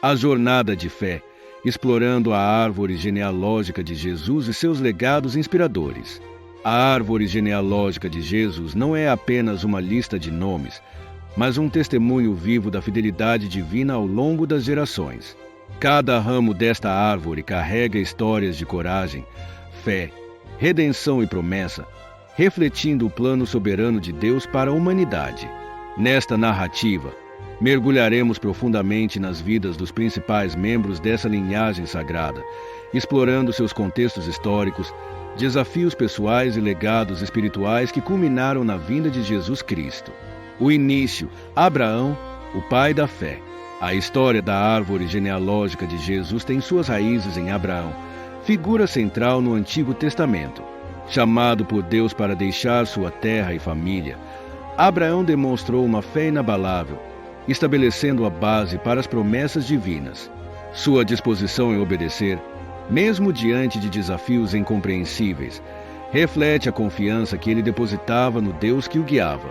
A jornada de fé, explorando a árvore genealógica de Jesus e seus legados inspiradores. A árvore genealógica de Jesus não é apenas uma lista de nomes, mas um testemunho vivo da fidelidade divina ao longo das gerações. Cada ramo desta árvore carrega histórias de coragem, fé, redenção e promessa, refletindo o plano soberano de Deus para a humanidade. Nesta narrativa, mergulharemos profundamente nas vidas dos principais membros dessa linhagem sagrada, explorando seus contextos históricos, desafios pessoais e legados espirituais que culminaram na vinda de Jesus Cristo. O início, Abraão, o pai da fé. A história da árvore genealógica de Jesus tem suas raízes em Abraão, figura central no Antigo Testamento. Chamado por Deus para deixar sua terra e família, Abraão demonstrou uma fé inabalável, estabelecendo a base para as promessas divinas. Sua disposição em obedecer, mesmo diante de desafios incompreensíveis, reflete a confiança que ele depositava no Deus que o guiava.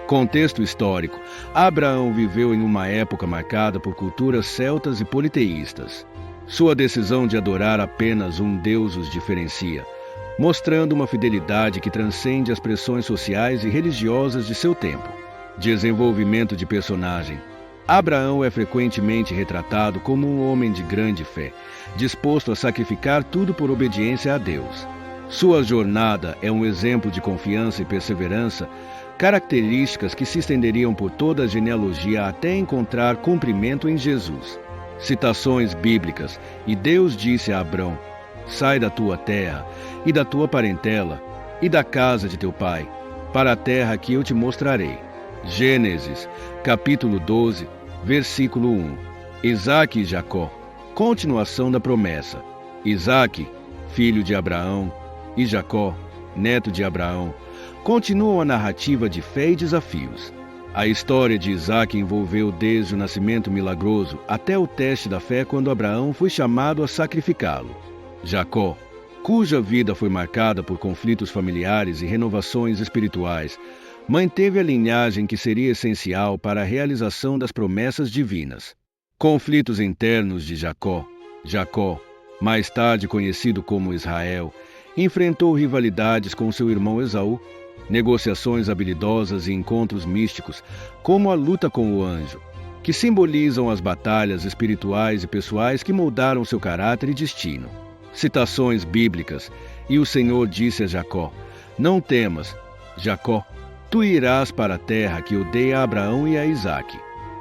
Contexto histórico: Abraão viveu em uma época marcada por culturas celtas e politeístas. Sua decisão de adorar apenas um Deus os diferencia, mostrando uma fidelidade que transcende as pressões sociais e religiosas de seu tempo. Desenvolvimento de personagem: Abraão é frequentemente retratado como um homem de grande fé, disposto a sacrificar tudo por obediência a Deus. Sua jornada é um exemplo de confiança e perseverança, características que se estenderiam por toda a genealogia até encontrar cumprimento em Jesus. Citações bíblicas: e Deus disse a Abrão: sai da tua terra e da tua parentela e da casa de teu pai, para a terra que eu te mostrarei. Gênesis, capítulo 12, versículo 1. Isaque e Jacó, continuação da promessa. Isaque, filho de Abraão, e Jacó, neto de Abraão, continuam a narrativa de fé e desafios. A história de Isaque envolveu desde o nascimento milagroso até o teste da fé quando Abraão foi chamado a sacrificá-lo. Jacó, cuja vida foi marcada por conflitos familiares e renovações espirituais, manteve a linhagem que seria essencial para a realização das promessas divinas. Conflitos internos de Jacó. Jacó, mais tarde conhecido como Israel, enfrentou rivalidades com seu irmão Esaú, negociações habilidosas e encontros místicos, como a luta com o anjo, que simbolizam as batalhas espirituais e pessoais que moldaram seu caráter e destino. Citações bíblicas: e o Senhor disse a Jacó: não temas, Jacó, tu irás para a terra que eu dei a Abraão e a Isaque.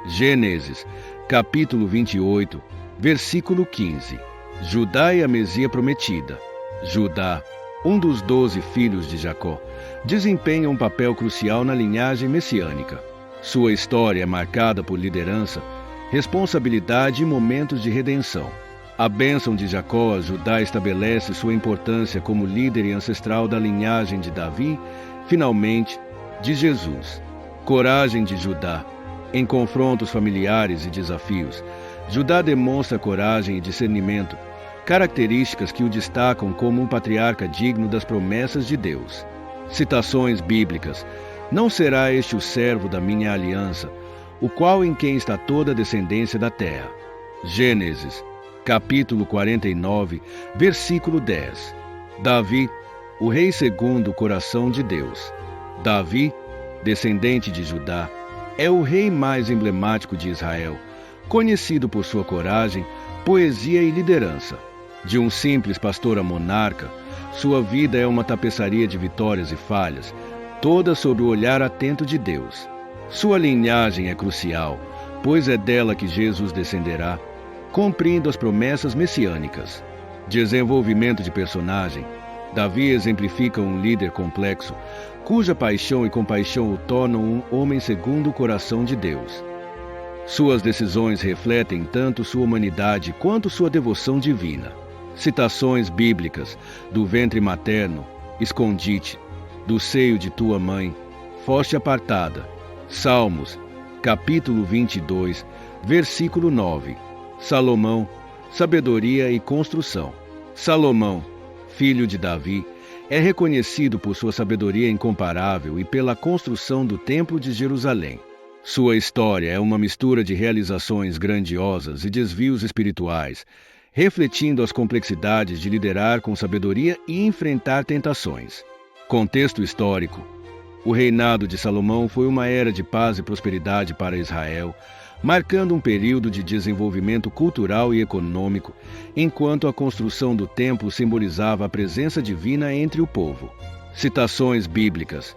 Gênesis, capítulo 28, versículo 15. Judá e a Mesia prometida. Judá, um dos 12 filhos de Jacó, desempenha um papel crucial na linhagem messiânica. Sua história é marcada por liderança, responsabilidade e momentos de redenção. A bênção de Jacó a Judá estabelece sua importância como líder e ancestral da linhagem de Davi, finalmente, de Jesus. Coragem de Judá. Em confrontos familiares e desafios, Judá demonstra coragem e discernimento, características que o destacam como um patriarca digno das promessas de Deus. Citações bíblicas: não será este o servo da minha aliança, o qual em quem está toda a descendência da terra. Gênesis, capítulo 49, versículo 10. Davi, o rei segundo o coração de Deus. Davi, descendente de Judá, é o rei mais emblemático de Israel, conhecido por sua coragem, poesia e liderança. De um simples pastor a monarca, sua vida é uma tapeçaria de vitórias e falhas, toda sob o olhar atento de Deus. Sua linhagem é crucial, pois é dela que Jesus descenderá, cumprindo as promessas messiânicas. Desenvolvimento de personagem: Davi exemplifica um líder complexo, cuja paixão e compaixão o tornam um homem segundo o coração de Deus. Suas decisões refletem tanto sua humanidade quanto sua devoção divina. Citações bíblicas: do ventre materno, escondi-te, do seio de tua mãe, foste apartada. Salmos, capítulo 22, versículo 9. Salomão, sabedoria e construção. Salomão, filho de Davi, é reconhecido por sua sabedoria incomparável e pela construção do Templo de Jerusalém. Sua história é uma mistura de realizações grandiosas e desvios espirituais, refletindo as complexidades de liderar com sabedoria e enfrentar tentações. Contexto histórico: o reinado de Salomão foi uma era de paz e prosperidade para Israel, marcando um período de desenvolvimento cultural e econômico, enquanto a construção do templo simbolizava a presença divina entre o povo. Citações bíblicas: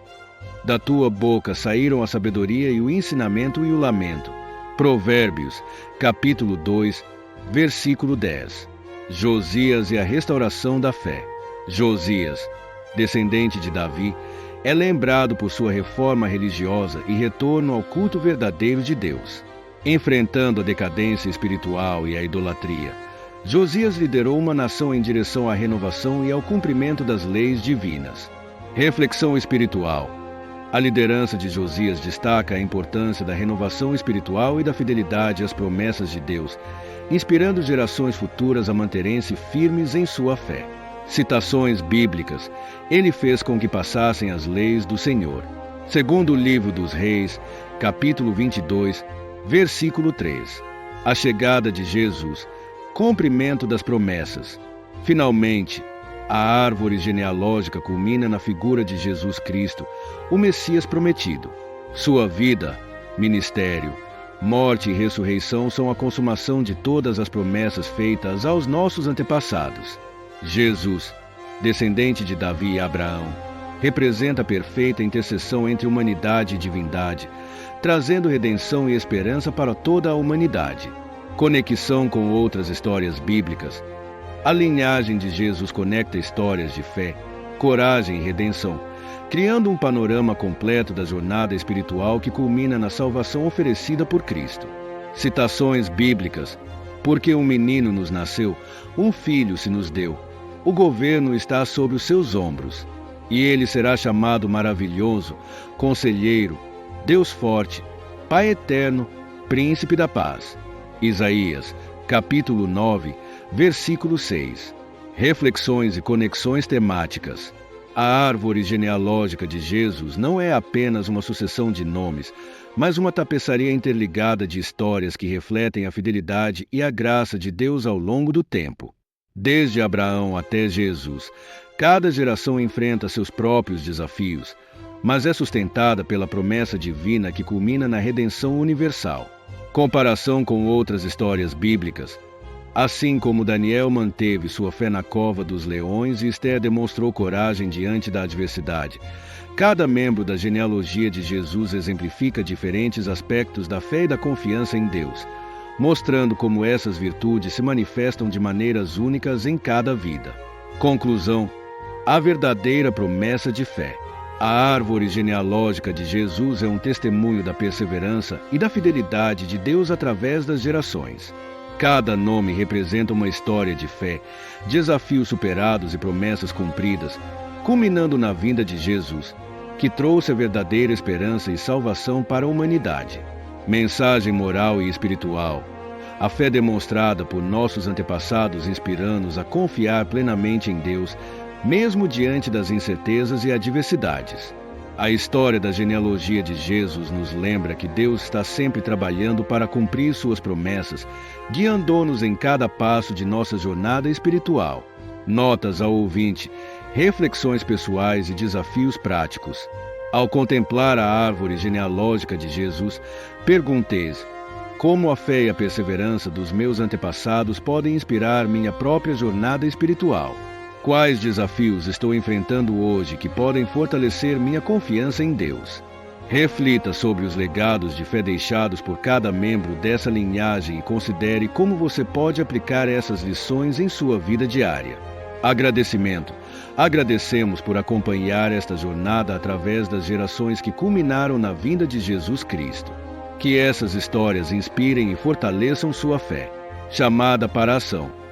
da tua boca saíram a sabedoria e o ensinamento e o lamento. Provérbios, capítulo 2, versículo 10. Josias e a restauração da fé. Josias, descendente de Davi, é lembrado por sua reforma religiosa e retorno ao culto verdadeiro de Deus. Enfrentando a decadência espiritual e a idolatria, Josias liderou uma nação em direção à renovação e ao cumprimento das leis divinas. Reflexão espiritual: a liderança de Josias destaca a importância da renovação espiritual e da fidelidade às promessas de Deus, inspirando gerações futuras a manterem-se firmes em sua fé. Citações bíblicas: ele fez com que passassem as leis do Senhor. Segundo o livro dos Reis, capítulo 22, versículo 3. A chegada de Jesus, cumprimento das promessas. Finalmente, a árvore genealógica culmina na figura de Jesus Cristo, o Messias prometido. Sua vida, ministério, morte e ressurreição são a consumação de todas as promessas feitas aos nossos antepassados. Jesus, descendente de Davi e Abraão, representa a perfeita intercessão entre humanidade e divindade, trazendo redenção e esperança para toda a humanidade. Conexão com outras histórias bíblicas: a linhagem de Jesus conecta histórias de fé, coragem e redenção, criando um panorama completo da jornada espiritual que culmina na salvação oferecida por Cristo. Citações bíblicas: porque um menino nos nasceu, um filho se nos deu. O governo está sobre os seus ombros, e ele será chamado Maravilhoso, Conselheiro, Deus Forte, Pai Eterno, Príncipe da Paz. Isaías, capítulo 9, versículo 6. Reflexões e conexões temáticas. A árvore genealógica de Jesus não é apenas uma sucessão de nomes, mas uma tapeçaria interligada de histórias que refletem a fidelidade e a graça de Deus ao longo do tempo. Desde Abraão até Jesus, cada geração enfrenta seus próprios desafios, mas é sustentada pela promessa divina que culmina na redenção universal. Comparação com outras histórias bíblicas: assim como Daniel manteve sua fé na cova dos leões e Esther demonstrou coragem diante da adversidade, cada membro da genealogia de Jesus exemplifica diferentes aspectos da fé e da confiança em Deus, mostrando como essas virtudes se manifestam de maneiras únicas em cada vida. Conclusão: a verdadeira promessa de fé. A árvore genealógica de Jesus é um testemunho da perseverança e da fidelidade de Deus através das gerações. Cada nome representa uma história de fé, desafios superados e promessas cumpridas, culminando na vinda de Jesus, que trouxe a verdadeira esperança e salvação para a humanidade. Mensagem moral e espiritual: a fé demonstrada por nossos antepassados inspira-nos a confiar plenamente em Deus, mesmo diante das incertezas e adversidades. A história da genealogia de Jesus nos lembra que Deus está sempre trabalhando para cumprir suas promessas, guiando-nos em cada passo de nossa jornada espiritual. Notas ao ouvinte, reflexões pessoais e desafios práticos. Ao contemplar a árvore genealógica de Jesus, perguntei-se: como a fé e a perseverança dos meus antepassados podem inspirar minha própria jornada espiritual? Quais desafios estou enfrentando hoje que podem fortalecer minha confiança em Deus? Reflita sobre os legados de fé deixados por cada membro dessa linhagem e considere como você pode aplicar essas lições em sua vida diária. Agradecimento. Agradecemos por acompanhar esta jornada através das gerações que culminaram na vinda de Jesus Cristo. Que essas histórias inspirem e fortaleçam sua fé. Chamada para a ação.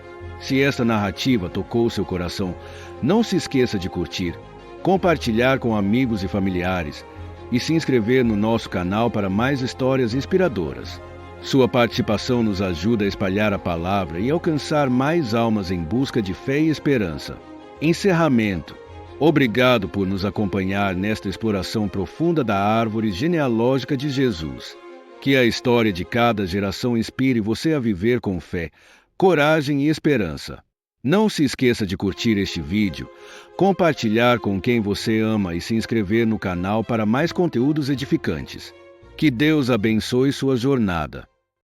Se esta narrativa tocou seu coração, não se esqueça de curtir, compartilhar com amigos e familiares e se inscrever no nosso canal para mais histórias inspiradoras. Sua participação nos ajuda a espalhar a palavra e alcançar mais almas em busca de fé e esperança. Encerramento. Obrigado por nos acompanhar nesta exploração profunda da árvore genealógica de Jesus. Que a história de cada geração inspire você a viver com fé, coragem e esperança. Não se esqueça de curtir este vídeo, compartilhar com quem você ama e se inscrever no canal para mais conteúdos edificantes. Que Deus abençoe sua jornada.